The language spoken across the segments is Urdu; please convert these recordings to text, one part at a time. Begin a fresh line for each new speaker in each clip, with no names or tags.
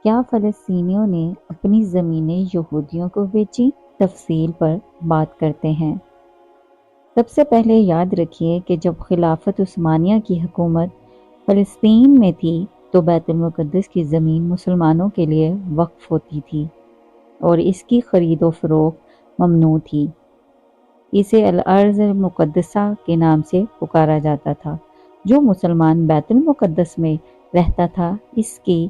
کیا فلسطینیوں نے اپنی زمینیں یہودیوں کو بیچی؟ تفصیل پر بات کرتے ہیں۔ سب سے پہلے یاد رکھیے کہ جب خلافت عثمانیہ کی حکومت فلسطین میں تھی تو بیت المقدس کی زمین مسلمانوں کے لیے وقف ہوتی تھی اور اس کی خرید و فروخت ممنوع تھی۔ اسے الارض المقدسہ کے نام سے پکارا جاتا تھا۔ جو مسلمان بیت المقدس میں رہتا تھا، اس کی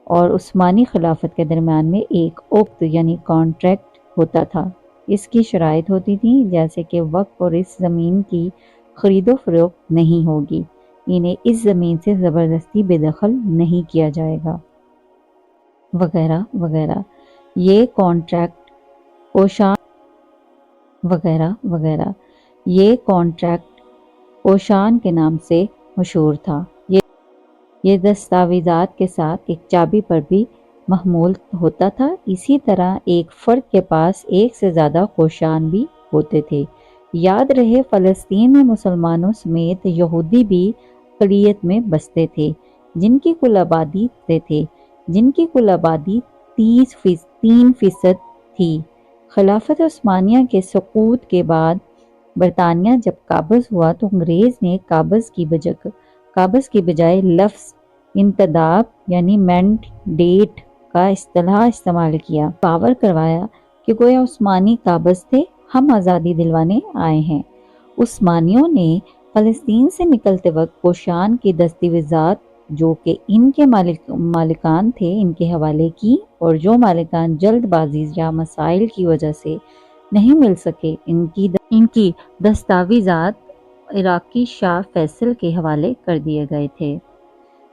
اور عثمانی خلافت کے درمیان میں ایک عقد یعنی کانٹریکٹ ہوتا تھا۔ اس کی شرائط ہوتی تھی جیسے کہ وقف اور اس زمین کی خرید و فروخت نہیں ہوگی، انہیں اس زمین سے زبردستی بے دخل نہیں کیا جائے گا، وغیرہ وغیرہ۔ یہ کانٹریکٹ کوشان کے نام سے مشہور تھا۔ یہ دستاویزات کے ساتھ ایک چابی پر بھی محمول ہوتا تھا۔ اسی طرح ایک فرد کے پاس ایک سے زیادہ کوشان بھی ہوتے تھے۔ یاد رہے فلسطین میں مسلمانوں سمیت یہودی بھی اقلیت میں بستے تھے، جن کی کل آبادی 3% تھی۔ خلافت عثمانیہ کے سقوط کے بعد برطانیہ جب قابض ہوا تو انگریز نے قابض کی بجائے لفظ انتداب یعنی مینڈیٹ کا اصطلاح استعمال کیا، باور کروایا کہ گویا عثمانی قابض تھے، ہم آزادی دلوانے آئے ہیں۔ عثمانیوں نے فلسطین سے نکلتے وقت کوشان کی دستاویزات جو کہ ان کے مالکان تھے ان کے حوالے کی، اور جو مالکان جلد بازی یا مسائل کی وجہ سے نہیں مل سکے، ان کی دستاویزات عراقی شاہ فیصل کے حوالے کر دیے گئے تھے،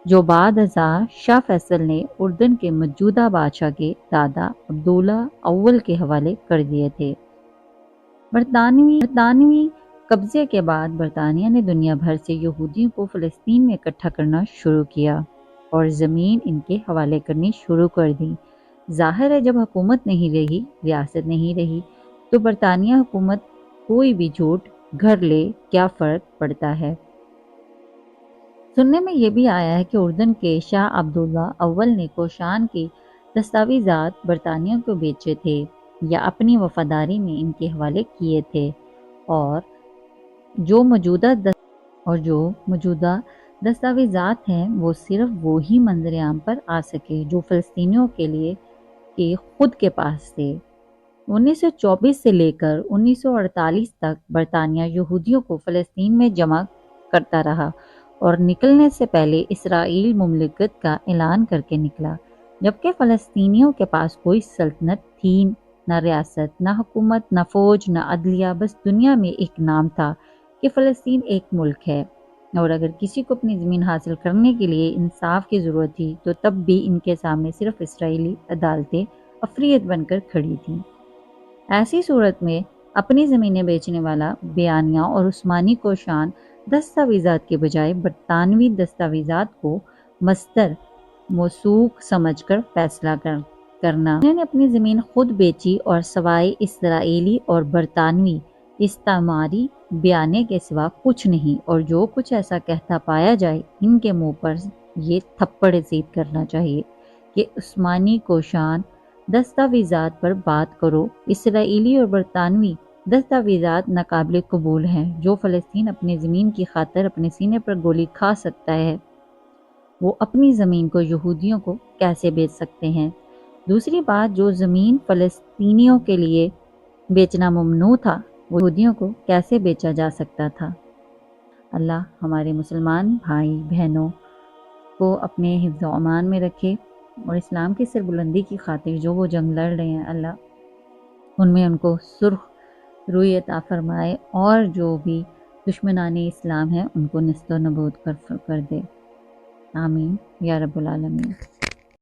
جو بعد ازاں شاہ فیصل نے اردن کے موجودہ بادشاہ کے دادا عبداللہ اول کے حوالے کر دیے تھے۔ برطانوی قبضے کے بعد برطانیہ نے دنیا بھر سے یہودیوں کو فلسطین میں اکٹھا کرنا شروع کیا اور زمین ان کے حوالے کرنی شروع کر دی۔ ظاہر ہے جب حکومت نہیں رہی، ریاست نہیں رہی، تو برطانیہ حکومت کوئی بھی جھوٹ گھر لے، کیا فرق پڑتا ہے۔ سننے میں یہ بھی آیا ہے کہ اردن کے شاہ عبداللہ اول نے کوشان کی دستاویزات برطانیہ کو بیچے تھے یا اپنی وفاداری میں ان کے حوالے کیے تھے، اور جو موجودہ دستاویزات ہیں وہ صرف وہی منظر عام پر آ سکے جو فلسطینیوں کے لیے کہ خود کے پاس تھے۔ 1924 سے لے کر 1948 تک برطانیہ یہودیوں کو فلسطین میں جمع کرتا رہا اور نکلنے سے پہلے اسرائیل مملکت کا اعلان کر کے نکلا، جبکہ فلسطینیوں کے پاس کوئی سلطنت تھی، نہ ریاست، نہ حکومت، نہ فوج، نہ عدلیہ، بس دنیا میں ایک نام تھا کہ فلسطین ایک ملک ہے، اور اگر کسی کو اپنی زمین حاصل کرنے کے لیے انصاف کی ضرورت تھی تو تب بھی ان کے سامنے صرف اسرائیلی عدالتیں افریت بن کر کھڑی تھیں۔ ایسی صورت میں اپنی زمینیں بیچنے والا بیانیہ اور عثمانی کوشان دستاویزات کے بجائے برطانوی دستاویزات کو مصدر موثوق سمجھ کر فیصلہ کرنا۔ انہوں نے اپنی زمین خود بیچی اور سوائے اسرائیلی اور برطانوی استعماری بیانے کے سوا کچھ نہیں، اور جو کچھ ایسا کہتا پایا جائے ان کے منہ پر یہ تھپڑ رسید کرنا چاہیے کہ عثمانی کوشان دستاویزات پر بات کرو، اسرائیلی اور برطانوی دستاویزات ناقابل قبول ہیں۔ جو فلسطین اپنی زمین کی خاطر اپنے سینے پر گولی کھا سکتا ہے، وہ اپنی زمین کو یہودیوں کو کیسے بیچ سکتے ہیں؟ دوسری بات، جو زمین فلسطینیوں کے لیے بیچنا ممنوع تھا وہ یہودیوں کو کیسے بیچا جا سکتا تھا؟ اللہ ہمارے مسلمان بھائی بہنوں کو اپنے حفظ و امان میں رکھے، اور اسلام کی سربلندی کی خاطر جو وہ جنگ لڑ رہے ہیں، اللہ ان میں ان کو سرخ روی عطا فرمائے، اور جو بھی دشمنان اسلام ہیں ان کو نیست و نابود کر دے۔ آمین یا رب العالمین۔